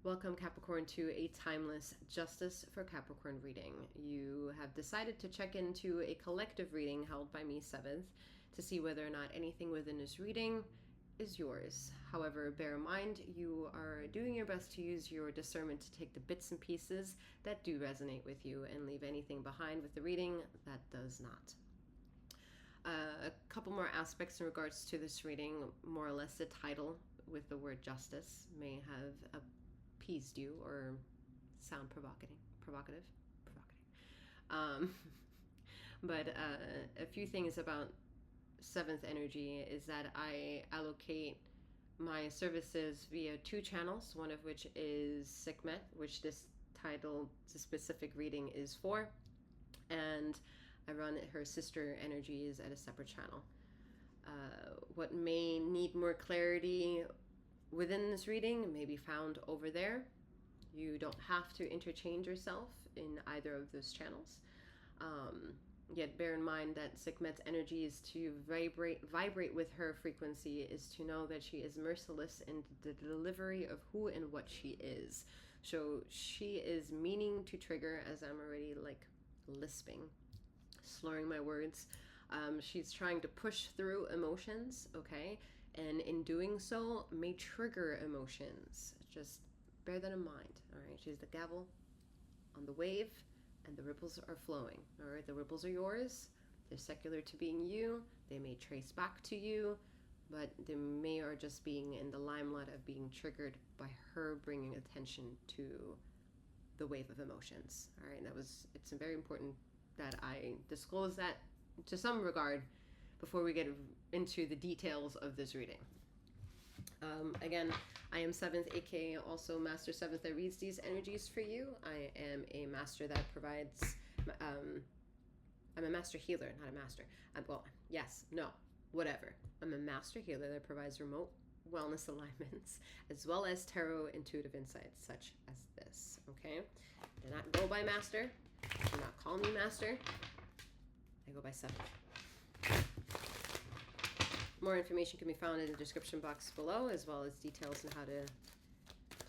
Welcome, Capricorn, to a timeless Justice for Capricorn reading. You have decided to check into a collective reading held by me, 7th, to see whether or not anything within this reading is yours. However, bear in mind, you are doing your best to use your discernment to take the bits and pieces that do resonate with you and leave anything behind with the reading that does not. A couple more aspects in regards to this reading. More or less, the title with the word justice may have appeased you or sound provocative. But a few things about 7th energy is that I allocate my services via 2 channels, one of which is 𝗖𝘀𝗵𝗔𝗽𝗽, which this specific reading is for, and I run her sister energies at a separate channel. What may need more clarity within this reading may be found over there. You don't have to interchange yourself in either of those channels. Yet bear in mind that 𝗖𝘀𝗵𝗔𝗽's energy is to vibrate with her frequency, is to know that she is merciless in the delivery of who and what she is. So she is meaning to trigger, as I'm already like lisping, slurring my words. She's trying to push through emotions, okay? And in doing so, may trigger emotions. Just bear that in mind, all right? She's the gavel on the wave, and the ripples are flowing, all right? The ripples are yours. They're secular to being you. They may trace back to you, but they may are just being in the limelight of being triggered by her bringing attention to the wave of emotions, all right? It's very important that I disclose that to some regard before we get into the details of this reading. Again, I am 7th, aka also Master 7th that reads these energies for you. I am a master that provides, I'm a master healer, not a master. Whatever. I'm a master healer that provides remote wellness alignments, as well as tarot intuitive insights such as this, okay? Do not go by master. Do not call me master. I go by 7th. More information can be found in the description box below, as well as details on how to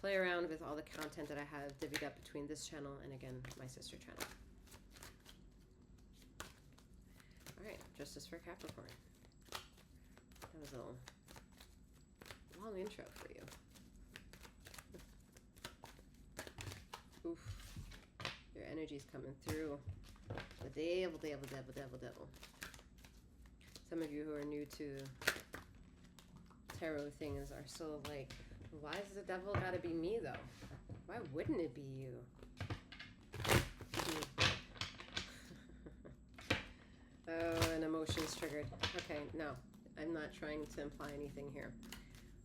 play around with all the content that I have divvied up between this channel and, again, my sister channel. All right, Justice for Capricorn. That was a long intro for you. Oof. Your energy's coming through. The devil. Some of you who are new to tarot things are still like, why does the devil gotta be me though? Why wouldn't it be you? Oh, and emotions triggered. Okay, no, I'm not trying to imply anything here.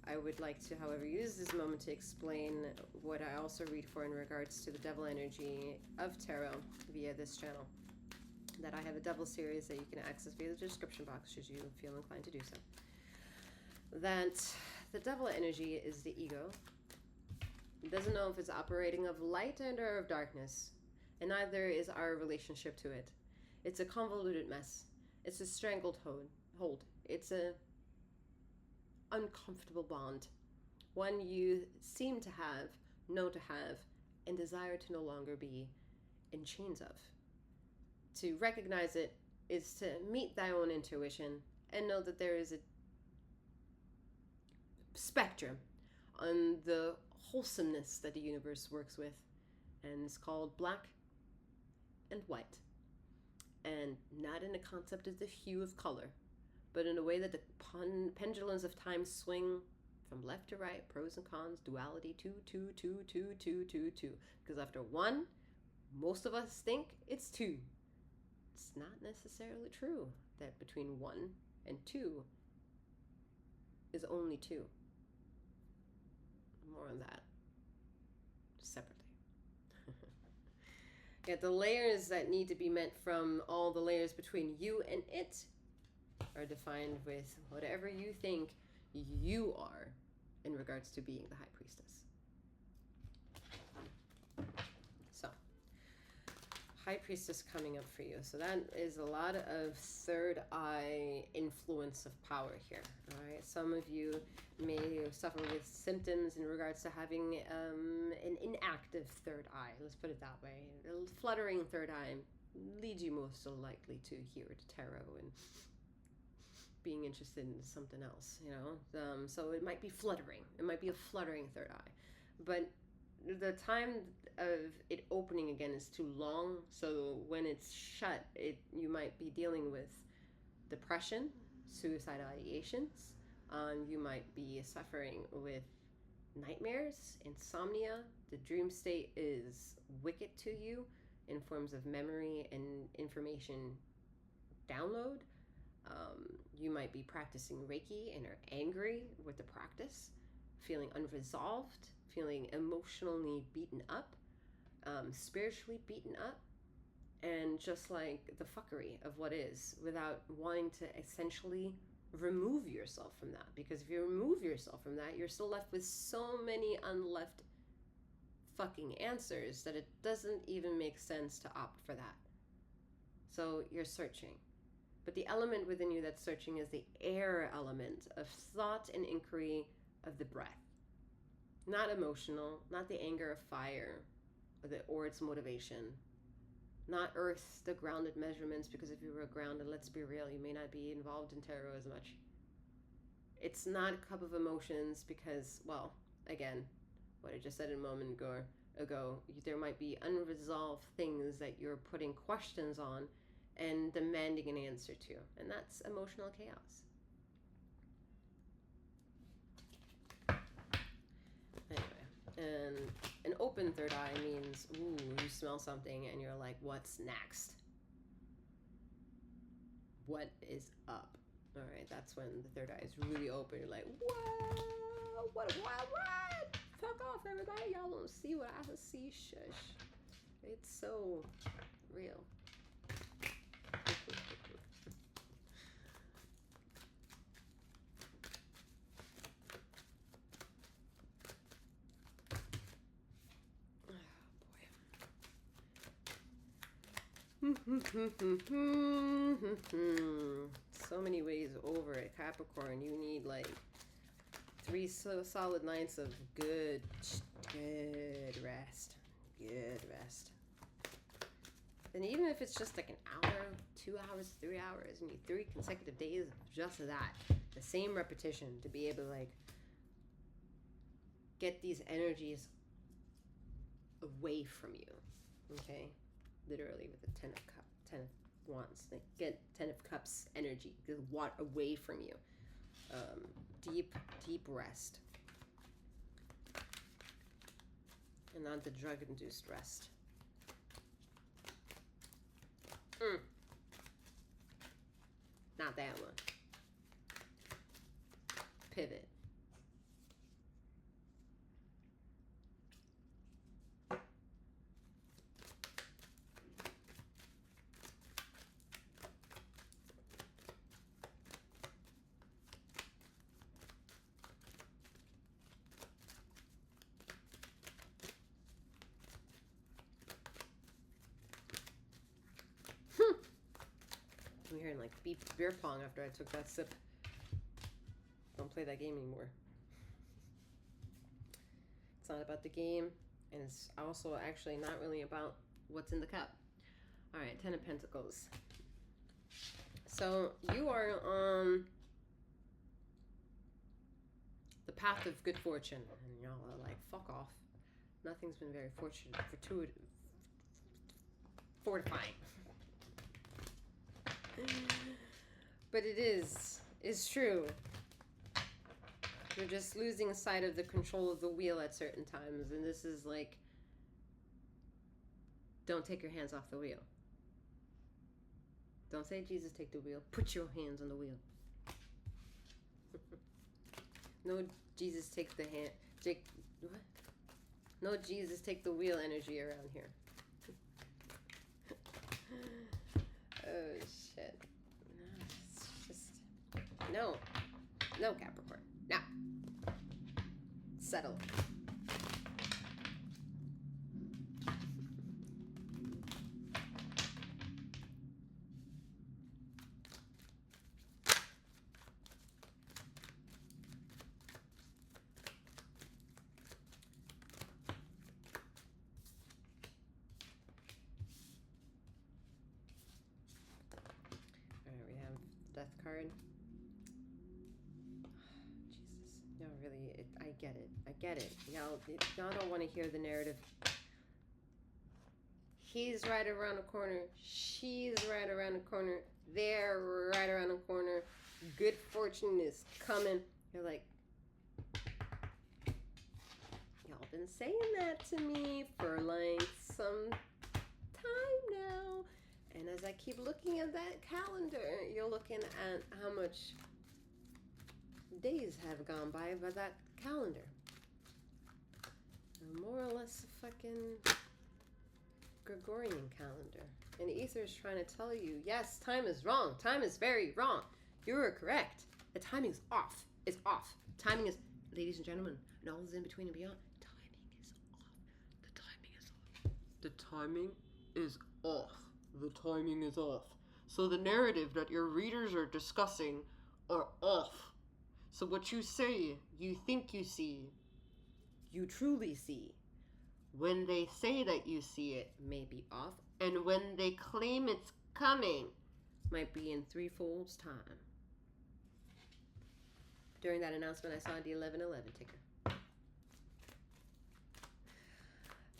I would like to, however, use this moment to explain what I also read for in regards to the devil energy of tarot via this channel. That I have a devil series that you can access via the description box should you feel inclined to do so. That the devil energy is the ego. It doesn't know if it's operating of light and or of darkness, and neither is our relationship to it. It's a convoluted mess. It's a strangled hold. It's a uncomfortable bond. One you seem to have, know to have, and desire to no longer be in chains of. To recognize it is to meet thy own intuition and know that there is a spectrum on the wholesomeness that the universe works with, and it's called black and white. And not in the concept of the hue of color, but in a way that the pendulums of time swing from left to right, pros and cons, duality, 2, 2, 2, 2, 2, 2, 2. Because after 1, most of us think it's 2. It's not necessarily true that between 1 and 2 is only 2. More on that separately. Yet the layers that need to be met from all the layers between you and it are defined with whatever you think you are in regards to being the High Priestess. So, High Priestess coming up for you. So that is a lot of third eye influence of power here. All right. Some of you may suffer with symptoms in regards to having an inactive third eye. Let's put it that way. A fluttering third eye leads you most likely to here to tarot and being interested in something else, you know. So it might be fluttering. It might be a fluttering third eye, but the time of it opening again is too long. So when it's shut, you might be dealing with depression, suicidal ideations. You might be suffering with nightmares, insomnia. The dream state is wicked to you in forms of memory and information download. You might be practicing Reiki and are angry with the practice, feeling unresolved, feeling emotionally beaten up, spiritually beaten up, and just like the fuckery of what is, without wanting to essentially remove yourself from that. Because if you remove yourself from that, you're still left with so many unleft fucking answers that it doesn't even make sense to opt for that. So you're searching. But the element within you that's searching is the air element of thought and inquiry of the breath. Not emotional, not the anger of fire or its motivation. Not earth, the grounded measurements, because if you were grounded, let's be real, you may not be involved in tarot as much. It's not a cup of emotions because, well, again, what I just said a moment ago, there might be unresolved things that you're putting questions on and demanding an answer to, and that's emotional chaos. Anyway, and an open third eye means, ooh, you smell something and you're like, what's next? What is up? All right, that's when the third eye is really open. You're like, whoa, what? Fuck off, everybody. Y'all don't see what I see. Shush. It's so real. So many ways over it, Capricorn. You need like 3 solid nights of good rest. Good rest. And even if it's just like an hour, 2 hours, 3 hours, you need 3 consecutive days of just that. The same repetition to be able to like get these energies away from you. Okay? Literally with the 10 of Wands, like get 10 of Cups energy, get what away from you. Deep rest, and not the drug-induced rest. Not that one. Pivot. I'm hearing like beep beer pong after I took that sip. Don't play that game anymore. It's not about the game, and it's also actually not really about what's in the cup. All right, 10 of Pentacles. So you are on the path of good fortune, and y'all are like, fuck off. Nothing's been very fortunate, fortifying. But it's true. You're just losing sight of the control of the wheel at certain times, and this is like, don't take your hands off the wheel. Don't say, Jesus, take the wheel. Put your hands on the wheel. No, Jesus, take the hand. What? No, Jesus, take the wheel energy around here. Oh, shit. No, it's just... No. No, Capricorn. No. Settle. Death card. Jesus. No, really, I get it. I get it. Y'all don't want to hear the narrative. He's right around the corner. She's right around the corner. They're right around the corner. Good fortune is coming. You're like, y'all been saying that to me for like some time now. And as I keep looking at that calendar, you're looking at how much days have gone by that calendar. More or less a fucking Gregorian calendar. And Ether is trying to tell you, yes, time is wrong. Time is very wrong. You are correct. The timing is off. It's off. Timing is, ladies and gentlemen, and all is in between and beyond, timing is off. The timing is off. The timing is off. So the narrative that your readers are discussing are off. So what you say, you think you see, you truly see. When they say that you see it, may be off. And when they claim it's coming, might be in threefold's time. During that announcement, I saw the 1111 ticker.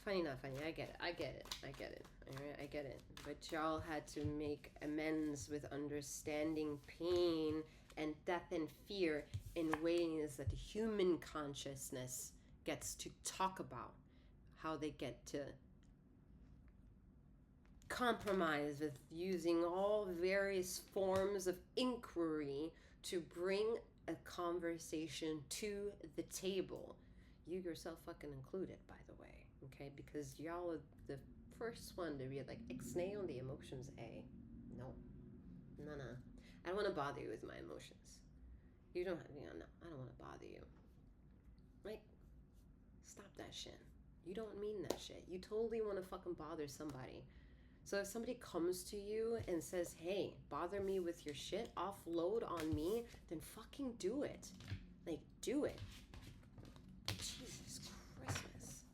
Funny, not funny. I get it. All right, I get it. But y'all had to make amends with understanding pain and death and fear in ways that the human consciousness gets to talk about. How they get to compromise with using all various forms of inquiry to bring a conversation to the table. You yourself fucking included, by the way, okay? Because y'all are the first one to be like, ixnay on the emotions, No. I don't want to bother you with my emotions. You don't have, no, I don't want to bother you. Like, stop that shit. You don't mean that shit. You totally want to fucking bother somebody. So if somebody comes to you and says, hey, bother me with your shit, offload on me, then fucking do it. Like, do it. Jesus Christmas.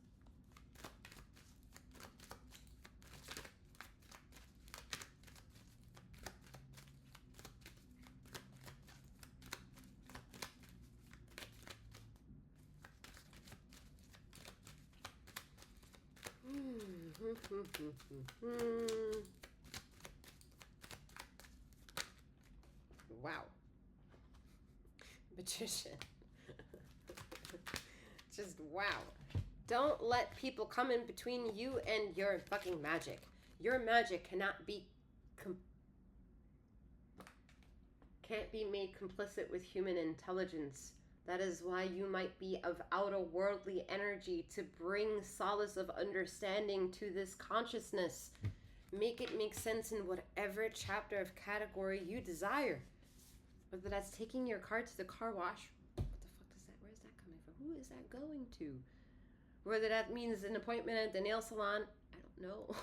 Wow. Magician. Just wow. Don't let people come in between you and your fucking magic. Your magic cannot be can't be made complicit with human intelligence. That is why you might be of outer worldly energy to bring solace of understanding to this consciousness. Make it make sense in whatever chapter of category you desire. Whether that's taking your car to the car wash. What the fuck is that? Where is that coming from? Who is that going to? Whether that means an appointment at the nail salon. I don't know.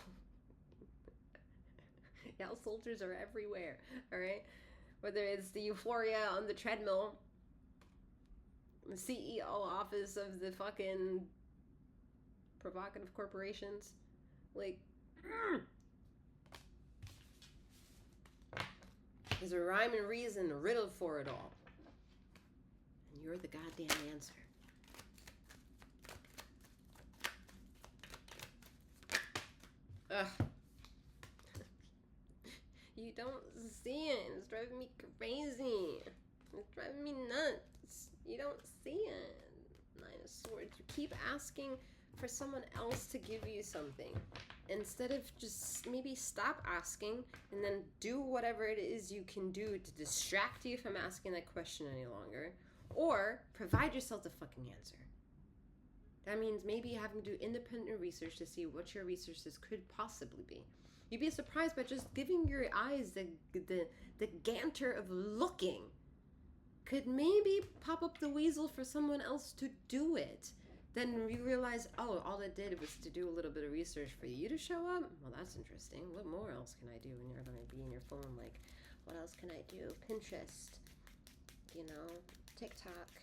Y'all soldiers are everywhere. Alright? Whether it's the euphoria on the treadmill. The CEO office of the fucking provocative corporations. Like, there's a rhyme and reason, a riddle for it all. And you're the goddamn answer. Ugh. You don't see it. It's driving me crazy. It's driving me nuts. You don't see it. Nine of Swords. You keep asking for someone else to give you something. Instead of just maybe stop asking and then do whatever it is you can do to distract you from asking that question any longer. Or provide yourself the fucking answer. That means maybe having to do independent research to see what your resources could possibly be. You'd be surprised by just giving your eyes the ganter of looking. Could maybe pop up the weasel for someone else to do it. Then you realize, oh, all it did was to do a little bit of research for you to show up? Well, that's interesting. What more else can I do when you're going to be in your phone? Like, what else can I do? Pinterest, TikTok.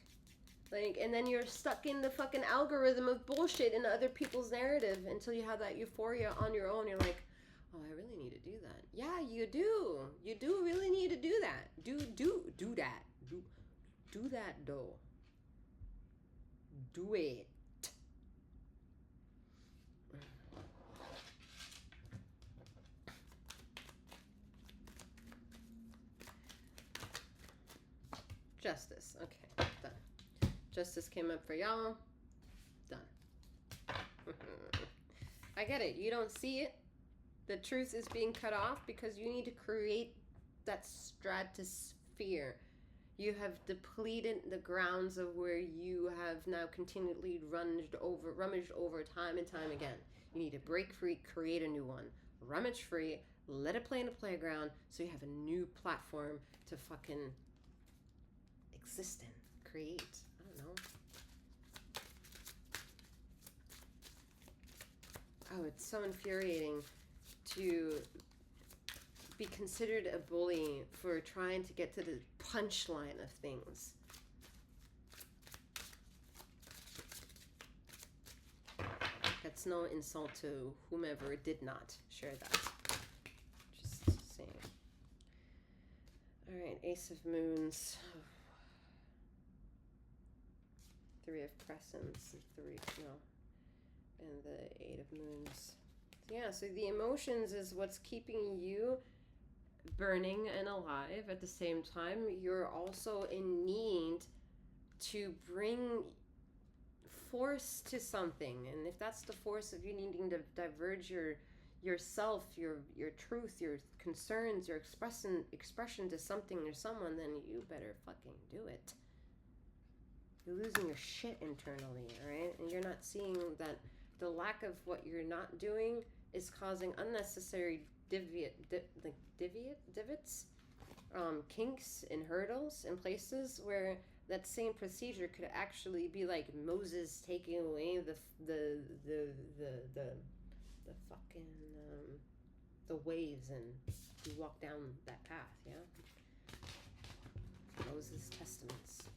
Like, and then you're stuck in the fucking algorithm of bullshit in other people's narrative until you have that euphoria on your own. You're like, Oh, I really need to do that. Yeah, you do. You do really need to do that. Do that. Do that though. Do it. Justice. Okay, done. Justice came up for y'all. Done. I get it. You don't see it. The truth is being cut off because you need to create that stratosphere. You have depleted the grounds of where you have now continually rummaged over time and time again. You need to break free, create a new one. Rummage free, let it play in the playground so you have a new platform to fucking exist in, create. I don't know. Oh, it's so infuriating to be considered a bully for trying to get to the punchline of things. That's no insult to whomever did not share that. Just saying. Alright, Ace of Moons. Three of Crescents. And the Eight of Moons. Yeah, so the emotions is what's keeping you burning and alive. At the same time, you're also in need to bring force to something. And if that's the force of you needing to diverge yourself, your truth, your concerns, your expression to something or someone, then you better fucking do it. You're losing your shit internally, alright? And you're not seeing that the lack of what you're not doing is causing unnecessary divots, kinks and hurdles in places where that same procedure could actually be like Moses taking away the fucking the waves, and you walk down that path. Yeah, Moses' testaments.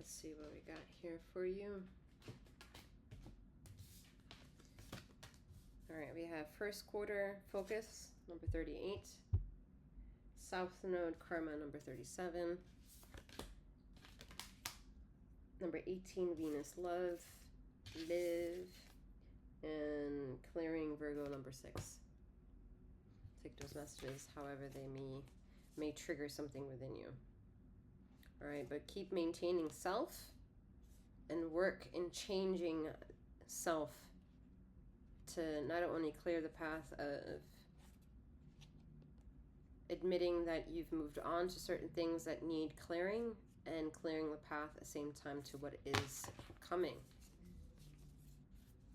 See what we got here for you. All right, we have first quarter focus, number 38. South node karma, number 37. Number 18, Venus live, and clearing Virgo, number 6. Take those messages however they may trigger something within you. All right, but keep maintaining self and work in changing self to not only clear the path of admitting that you've moved on to certain things that need clearing, and clearing the path at the same time to what is coming.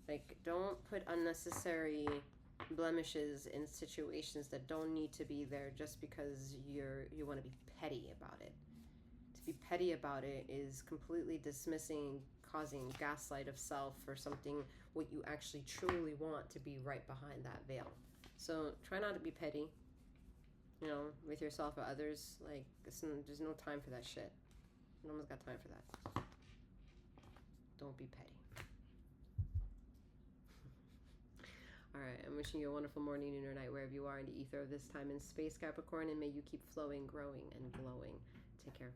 Like, don't put unnecessary blemishes in situations that don't need to be there just because you want to be petty about it. Be petty about it is completely dismissing, causing gaslight of self for something what you actually truly want to be right behind that veil. So try not to be petty, you know, with yourself or others. Like, there's no time for that shit. No one's got time for that. Don't be petty. All right, I'm wishing you a wonderful morning, noon, or night, wherever you are in the ether of this time and space, Capricorn, and may you keep flowing, growing, and glowing. Take care.